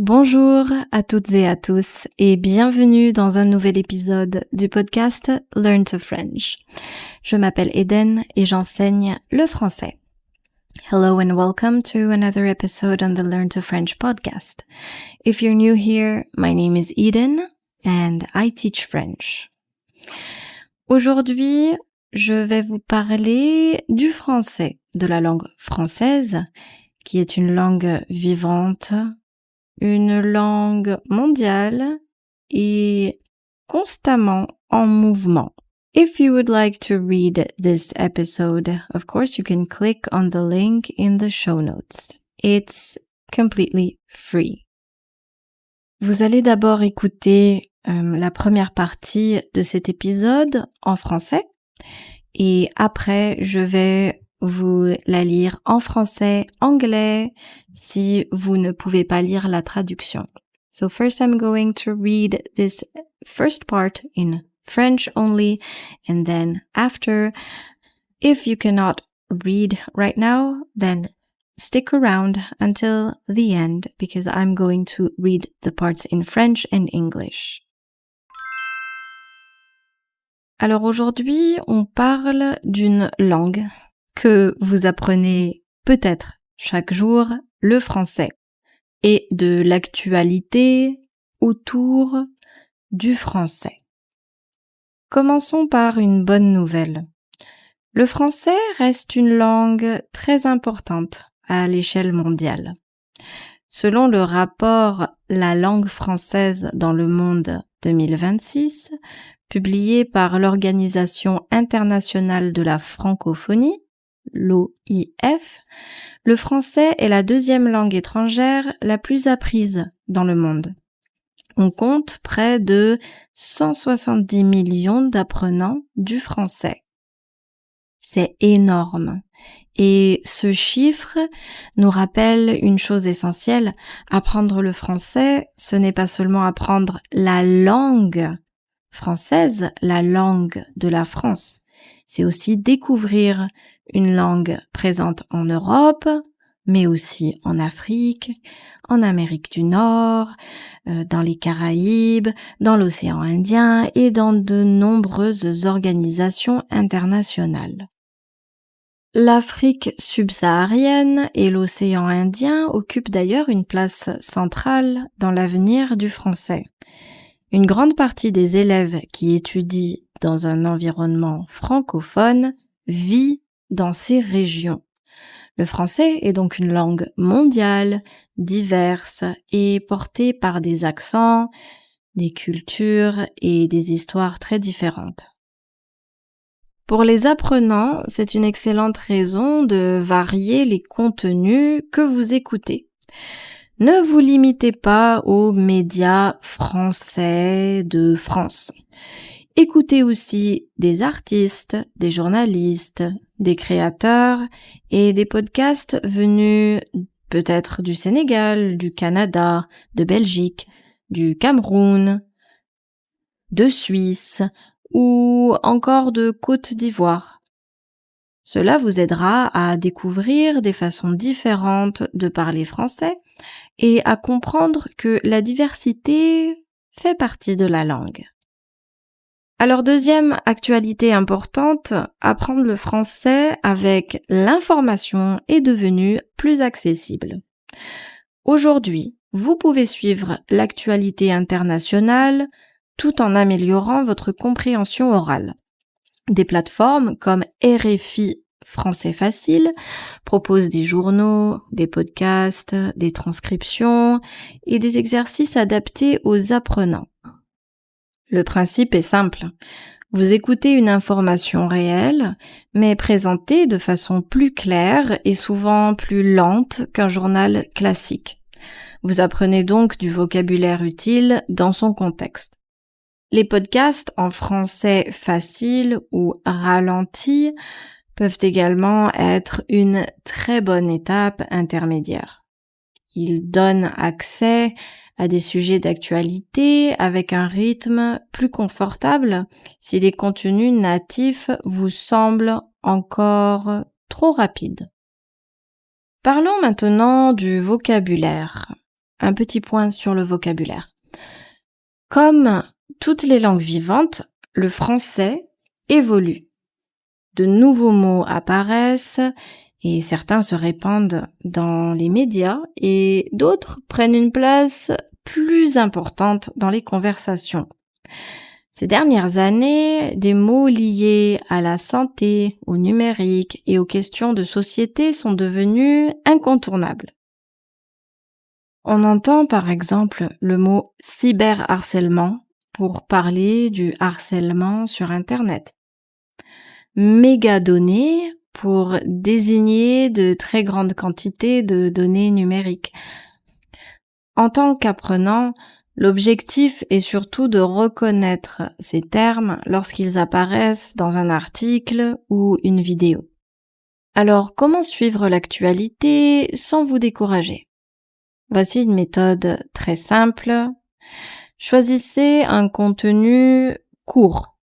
Bonjour à toutes et à tous et bienvenue dans un nouvel épisode du podcast Learn to French. Je m'appelle Eden et j'enseigne le français. Hello and welcome to another episode on the Learn to French podcast. If you're new here, my name is Eden and I teach French. Aujourd'hui, je vais vous parler du français, de la langue française, qui est une langue vivante, une langue mondiale et constamment en mouvement. If you would like to read this episode, of course you can click on the link in the show notes. It's completely free. Vous allez d'abord écouter la première partie de cet épisode en français et après je vais vous la lire en français, anglais, si vous ne pouvez pas lire la traduction. So first I'm going to read this first part in French only, and then after, if you cannot read right now, then stick around until the end, because I'm going to read the parts in French and English. Alors aujourd'hui, on parle d'une langue que vous apprenez peut-être chaque jour, le français, et de l'actualité autour du français. Commençons par une bonne nouvelle. Le français reste une langue très importante à l'échelle mondiale. Selon le rapport La langue française dans le monde 2026, publié par l'Organisation internationale de la francophonie, l'OIF, le français est la deuxième langue étrangère la plus apprise dans le monde. On compte près de 170 millions d'apprenants du français. C'est énorme. Et ce chiffre nous rappelle une chose essentielle. Apprendre le français, ce n'est pas seulement apprendre la langue française, la langue de la France. C'est aussi découvrir une langue présente en Europe, mais aussi en Afrique, en Amérique du Nord, dans les Caraïbes, dans l'océan Indien et dans de nombreuses organisations internationales. L'Afrique subsaharienne et l'océan Indien occupent d'ailleurs une place centrale dans l'avenir du français. Une grande partie des élèves qui étudient dans un environnement francophone vit dans ces régions. Le français est donc une langue mondiale, diverse et portée par des accents, des cultures et des histoires très différentes. Pour les apprenants, c'est une excellente raison de varier les contenus que vous écoutez. Ne vous limitez pas aux médias français de France. Écoutez aussi des artistes, des journalistes, des créateurs et des podcasts venus peut-être du Sénégal, du Canada, de Belgique, du Cameroun, de Suisse ou encore de Côte d'Ivoire. Cela vous aidera à découvrir des façons différentes de parler français et à comprendre que la diversité fait partie de la langue. Alors deuxième actualité importante, apprendre le français avec l'information est devenu plus accessible. Aujourd'hui, vous pouvez suivre l'actualité internationale tout en améliorant votre compréhension orale. Des plateformes comme RFI Français Facile proposent des journaux, des podcasts, des transcriptions et des exercices adaptés aux apprenants. Le principe est simple. Vous écoutez une information réelle, mais présentée de façon plus claire et souvent plus lente qu'un journal classique. Vous apprenez donc du vocabulaire utile dans son contexte. Les podcasts en français facile ou ralenti peuvent également être une très bonne étape intermédiaire. Ils donnent accès à des sujets d'actualité avec un rythme plus confortable si les contenus natifs vous semblent encore trop rapides. Parlons maintenant du vocabulaire. un petit point sur le vocabulaire. Comme toutes les langues vivantes, le français évolue. De nouveaux mots apparaissent et certains se répandent dans les médias et d'autres prennent une place plus importante dans les conversations. Ces dernières années, des mots liés à la santé, au numérique et aux questions de société sont devenus incontournables. On entend par exemple le mot cyberharcèlement pour parler du harcèlement sur Internet. Mégadonnées pour désigner de très grandes quantités de données numériques. En tant qu'apprenant, l'objectif est surtout de reconnaître ces termes lorsqu'ils apparaissent dans un article ou une vidéo. Alors, comment suivre l'actualité sans vous décourager ? Voici une méthode très simple. Choisissez un contenu court,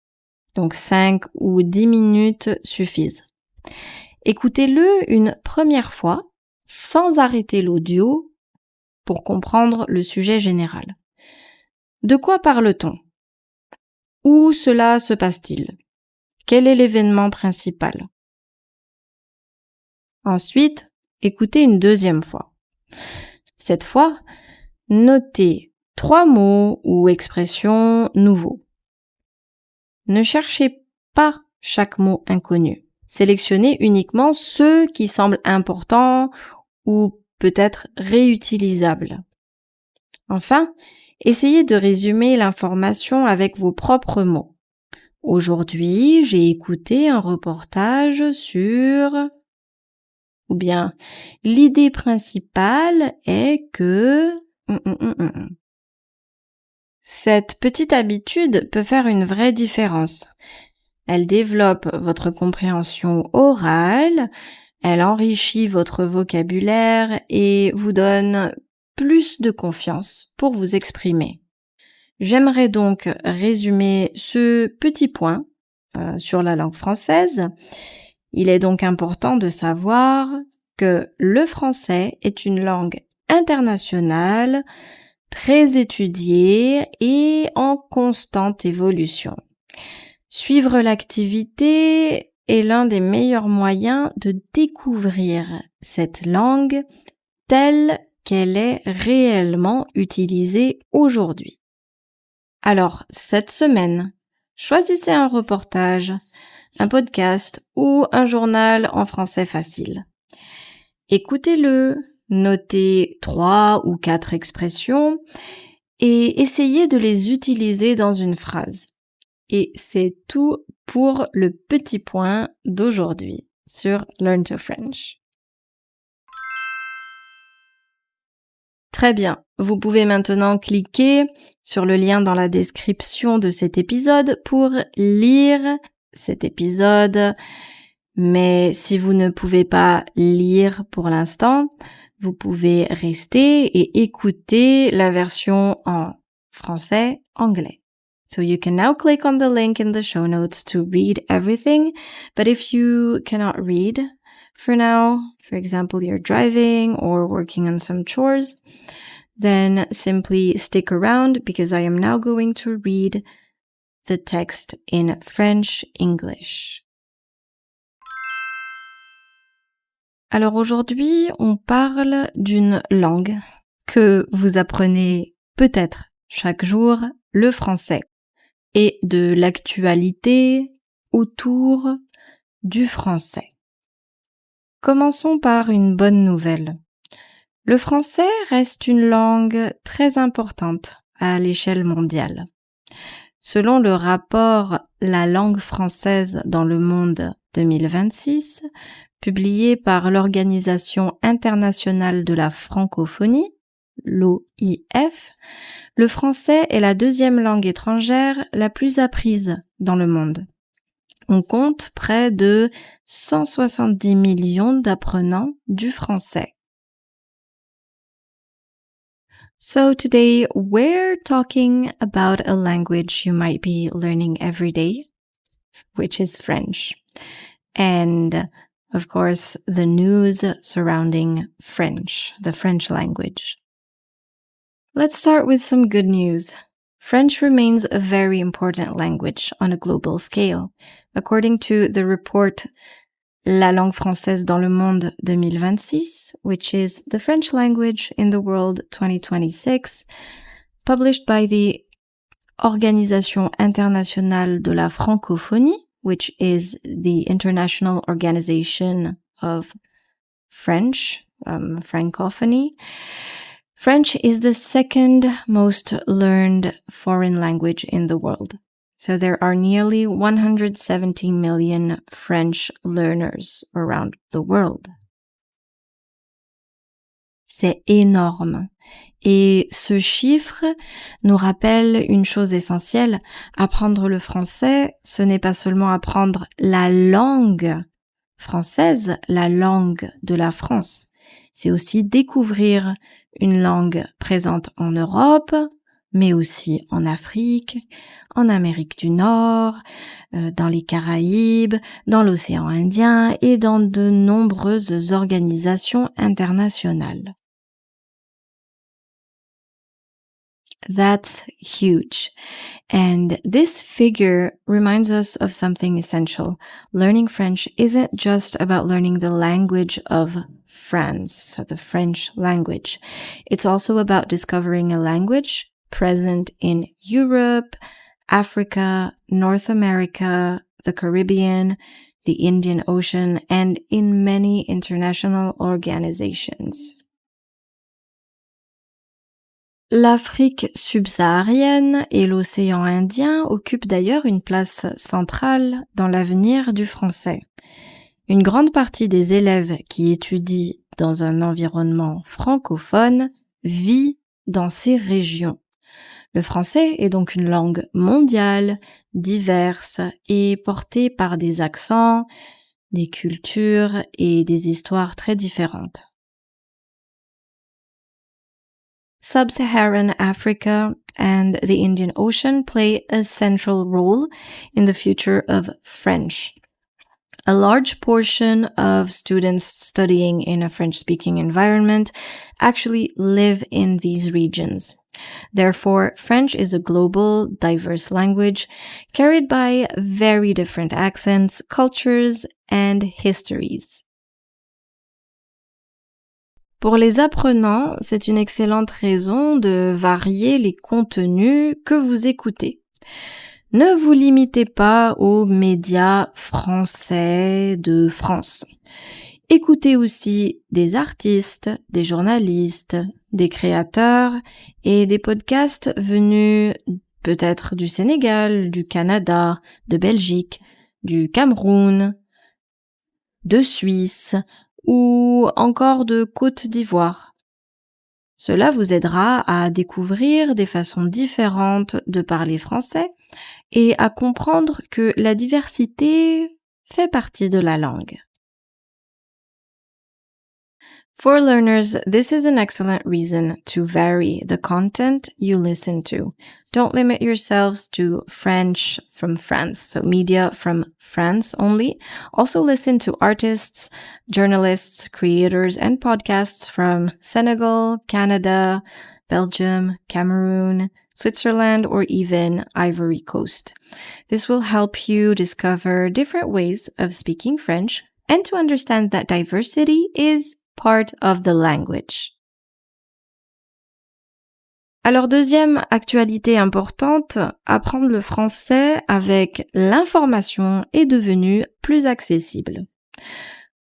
donc 5 ou 10 minutes suffisent. Écoutez-le une première fois sans arrêter l'audio pour comprendre le sujet général. De quoi parle-t-on ? Où cela se passe-t-il ? Quel est l'événement principal ? Ensuite, écoutez une deuxième fois. Cette fois, notez 3 mots ou expressions nouveaux. Ne cherchez pas chaque mot inconnu. Sélectionnez uniquement ceux qui semblent importants ou peut-être réutilisables. Enfin, essayez de résumer l'information avec vos propres mots. Aujourd'hui, j'ai écouté un reportage sur... Ou bien, l'idée principale est que... Cette petite habitude peut faire une vraie différence. Elle développe votre compréhension orale, elle enrichit votre vocabulaire et vous donne plus de confiance pour vous exprimer. J'aimerais donc résumer ce petit point sur la langue française. Il est donc important de savoir que le français est une langue internationale, très étudiée et en constante évolution. Suivre l'activité est l'un des meilleurs moyens de découvrir cette langue telle qu'elle est réellement utilisée aujourd'hui. Alors, cette semaine, choisissez un reportage, un podcast ou un journal en français facile. Écoutez-le, notez 3 ou 4 expressions et essayez de les utiliser dans une phrase. Et c'est tout pour le petit point d'aujourd'hui sur Learn to French. Très bien, vous pouvez maintenant cliquer sur le lien dans la description de cet épisode pour lire cet épisode. Mais si vous ne pouvez pas lire pour l'instant, vous pouvez rester et écouter la version en français-anglais. So you can now click on the link in the show notes to read everything. But if you cannot read for now, for example, you're driving or working on some chores, then simply stick around because I am now going to read the text in French-English. Alors aujourd'hui, on parle d'une langue que vous apprenez peut-être chaque jour, le français, et de l'actualité autour du français. Commençons par une bonne nouvelle. Le français reste une langue très importante à l'échelle mondiale. Selon le rapport La langue française dans le monde 2026, publié par l'Organisation internationale de la francophonie, l'OIF, le français est la deuxième langue étrangère la plus apprise dans le monde. On compte près de 170 millions d'apprenants du français. So today we're talking about a language you might be learning every day, which is French. And of course, the news surrounding French, the French language. Let's start with some good news. French remains a very important language on a global scale. According to the report La langue française dans le monde 2026, which is the French language in the world 2026, published by the Organisation Internationale de la Francophonie, which is the international organization of French, Francophonie. French is the second most learned foreign language in the world. So there are nearly 170 million French learners around the world. C'est énorme. Et ce chiffre nous rappelle une chose essentielle. Apprendre le français, ce n'est pas seulement apprendre la langue française, la langue de la France. C'est aussi découvrir une langue présente en Europe, mais aussi en Afrique, en Amérique du Nord, dans les Caraïbes, dans l'océan Indien et dans de nombreuses organisations internationales. That's huge. And this figure reminds us of something essential. Learning French isn't just about learning the language of France, the French language. It's also about discovering a language present in Europe, Africa, North America, the Caribbean, the Indian Ocean, and in many international organizations. L'Afrique subsaharienne et l'océan Indien occupent d'ailleurs une place centrale dans l'avenir du français. Une grande partie des élèves qui étudient dans un environnement francophone vit dans ces régions. Le français est donc une langue mondiale, diverse et portée par des accents, des cultures et des histoires très différentes. Sub-Saharan Africa and the Indian Ocean play a central role in the future of French. A large portion of students studying in a French-speaking environment actually live in these regions. Therefore, French is a global, diverse language carried by very different accents, cultures, and histories. Pour les apprenants, c'est une excellente raison de varier les contenus que vous écoutez. Ne vous limitez pas aux médias français de France. Écoutez aussi des artistes, des journalistes, des créateurs et des podcasts venus peut-être du Sénégal, du Canada, de Belgique, du Cameroun, de Suisse ou encore de Côte d'Ivoire. Cela vous aidera à découvrir des façons différentes de parler français et à comprendre que la diversité fait partie de la langue. For learners, this is an excellent reason to vary the content you listen to. Don't limit yourselves to French from France, so media from France only. Also listen to artists, journalists, creators, and podcasts from Senegal, Canada, Belgium, Cameroon, Switzerland, or even Ivory Coast. This will help you discover different ways of speaking French and to understand that diversity is part of the language. Alors, deuxième actualité importante, apprendre le français avec l'information est devenu plus accessible.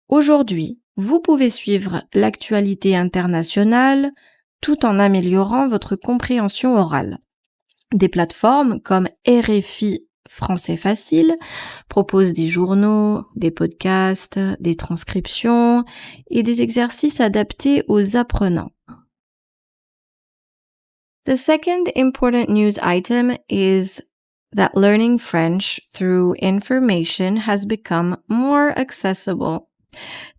Aujourd'hui, vous pouvez suivre l'actualité internationale tout en améliorant votre compréhension orale. Des plateformes comme RFI Français Facile proposent des journaux, des podcasts, des transcriptions et des exercices adaptés aux apprenants. The second important news item is that learning French through information has become more accessible.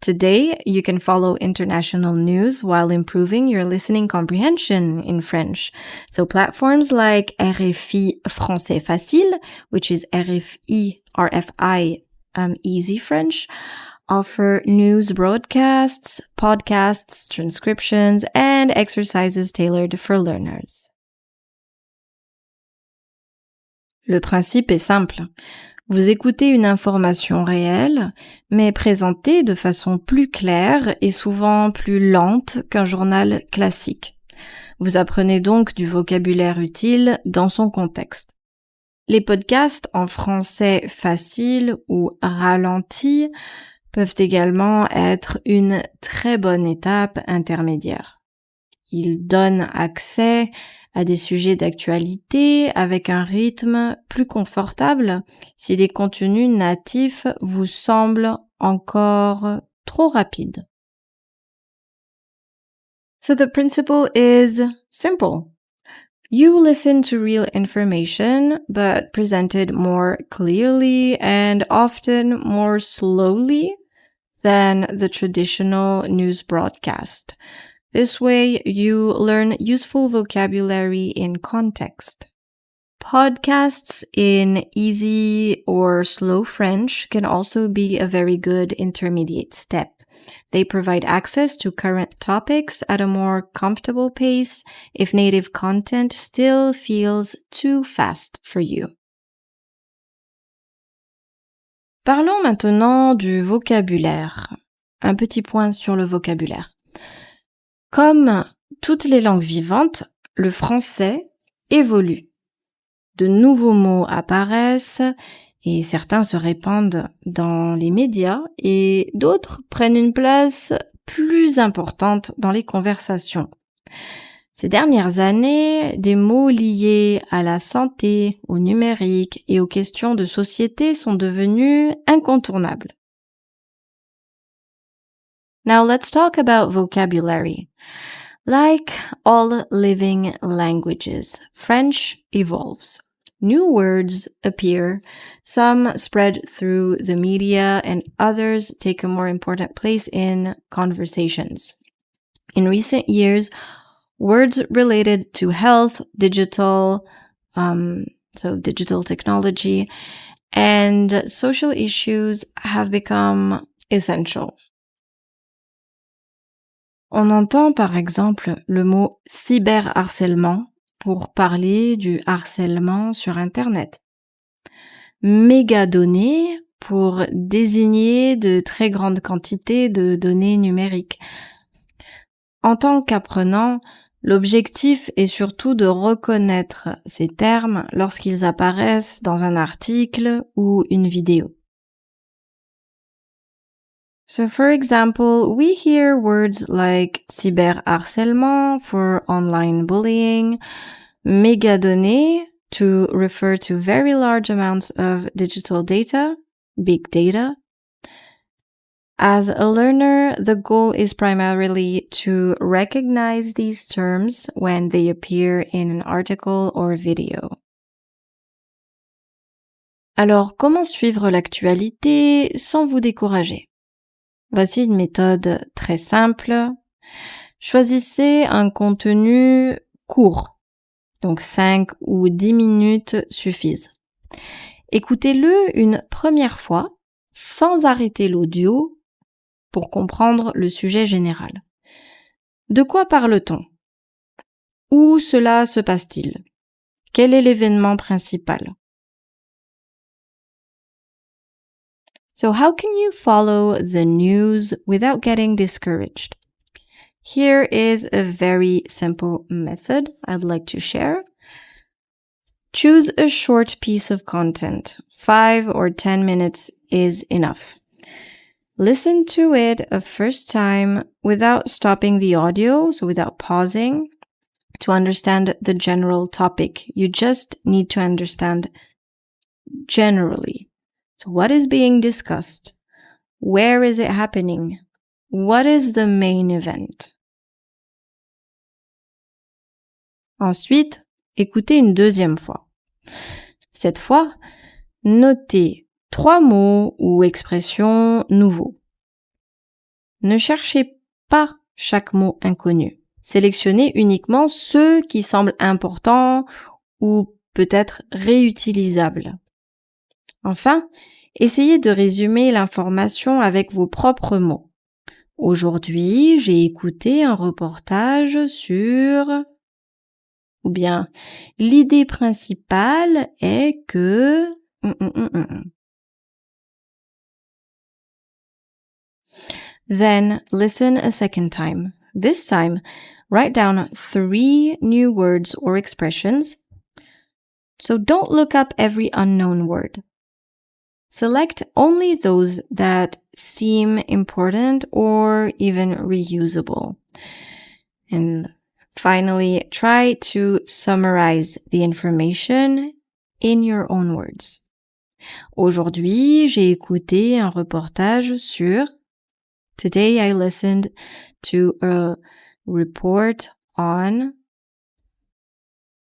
Today, you can follow international news while improving your listening comprehension in French. So platforms like RFI Français Facile, which is RFI Easy French, offer news broadcasts, podcasts, transcriptions, and exercises tailored for learners. Le principe est simple. Vous écoutez une information réelle, mais présentée de façon plus claire et souvent plus lente qu'un journal classique. Vous apprenez donc du vocabulaire utile dans son contexte. Les podcasts en français facile ou ralenti peuvent également être une très bonne étape intermédiaire. Ils donnent accès à des sujets d'actualité avec un rythme plus confortable si les contenus natifs vous semblent encore trop rapides. So the principle is simple. You listen to real information, but presented more clearly and often more slowly than the traditional news broadcast. This way, you learn useful vocabulary in context. Podcasts in easy or slow French can also be a very good intermediate step. They provide access to current topics at a more comfortable pace if native content still feels too fast for you. Parlons maintenant du vocabulaire. Un petit point sur le vocabulaire. Comme toutes les langues vivantes, le français évolue. De nouveaux mots apparaissent et certains se répandent dans les médias et d'autres prennent une place plus importante dans les conversations. Ces dernières années, des mots liés à la santé, au numérique et aux questions de société sont devenus incontournables. Now let's talk about vocabulary. Like all living languages, French evolves. New words appear, some spread through the media and others take a more important place in conversations. In recent years, words related to health, digital technology, and social issues have become essential. On entend par exemple le mot cyberharcèlement pour parler du harcèlement sur Internet. Mégadonnées pour désigner de très grandes quantités de données numériques. En tant qu'apprenant, l'objectif est surtout de reconnaître ces termes lorsqu'ils apparaissent dans un article ou une vidéo. So for example, we hear words like cyberharcèlement for online bullying, mégadonnées to refer to very large amounts of digital data, big data. As a learner, the goal is primarily to recognize these terms when they appear in an article or video. Alors, comment suivre l'actualité sans vous décourager? Voici une méthode très simple. Choisissez un contenu court, donc 5 ou 10 minutes suffisent. Écoutez-le une première fois, sans arrêter l'audio, pour comprendre le sujet général. De quoi parle-t-on? Où cela se passe-t-il? Quel est l'événement principal? So how can you follow the news without getting discouraged? Here is a very simple method I'd like to share. Choose a short piece of content. 5 or 10 minutes is enough. Listen to it a first time without stopping the audio, so without pausing, to understand the general topic. You just need to understand generally. So what is being discussed? Where is it happening? What is the main event? Ensuite, écoutez une deuxième fois. Cette fois, notez 3 mots ou expressions nouveaux. Ne cherchez pas chaque mot inconnu. Sélectionnez uniquement ceux qui semblent importants ou peut-être réutilisables. Enfin, Essayez de résumer l'information avec vos propres mots. Aujourd'hui, j'ai écouté un reportage sur... Ou bien, l'idée principale est que... Then, listen a second time. This time, write down 3 new words or expressions. So don't look up every unknown word. Select only those that seem important or even reusable. And finally, try to summarize the information in your own words. Aujourd'hui, j'ai écouté un reportage sur... Today I listened to a report on...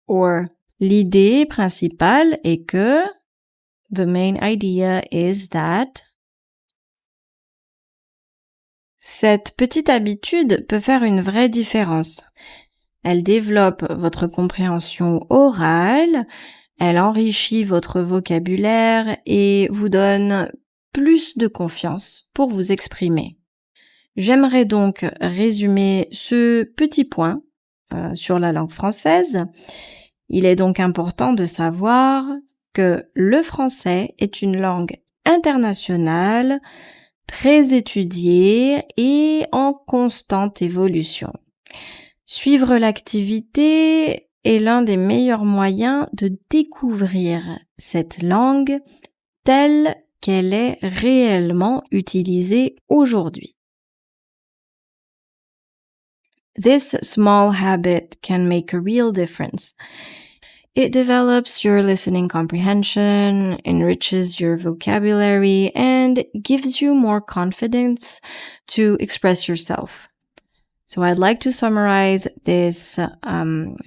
Or, l'idée principale est que... The main idea is that... Cette petite habitude peut faire une vraie différence. Elle développe votre compréhension orale, elle enrichit votre vocabulaire et vous donne plus de confiance pour vous exprimer. J'aimerais donc résumer ce petit point sur la langue française. Il est donc important de savoir que le français est une langue internationale, très étudiée et en constante évolution. Suivre l'activité est l'un des meilleurs moyens de découvrir cette langue telle qu'elle est réellement utilisée aujourd'hui. This small habit can make a real difference. It develops your listening comprehension, enriches your vocabulary, and gives you more confidence to express yourself. So I'd like to summarize this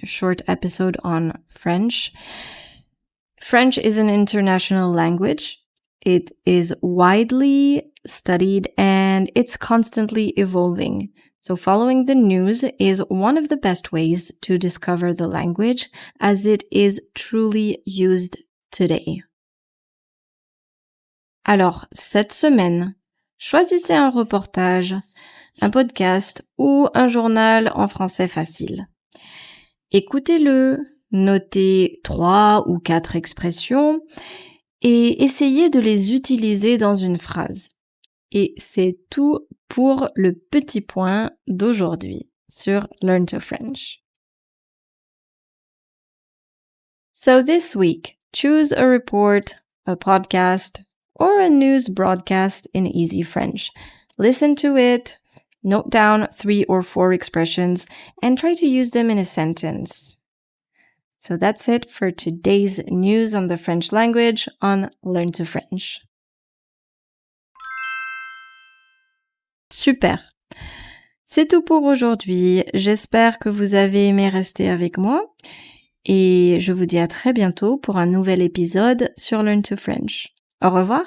short episode on French. French is an international language. It is widely studied and it's constantly evolving. So following the news is one of the best ways to discover the language as it is truly used today. Alors, cette semaine, choisissez un reportage, un podcast ou un journal en français facile. Écoutez-le, notez 3 ou 4 expressions et essayez de les utiliser dans une phrase. Et c'est tout pour le petit point d'aujourd'hui sur Learn to French. So this week, choose a report, a podcast, or a news broadcast in easy French. Listen to it, note down 3 or 4 expressions, and try to use them in a sentence. So that's it for today's news on the French language on Learn to French. Super! C'est tout pour aujourd'hui. J'espère que vous avez aimé rester avec moi et je vous dis à très bientôt pour un nouvel épisode sur Learn to French. Au revoir!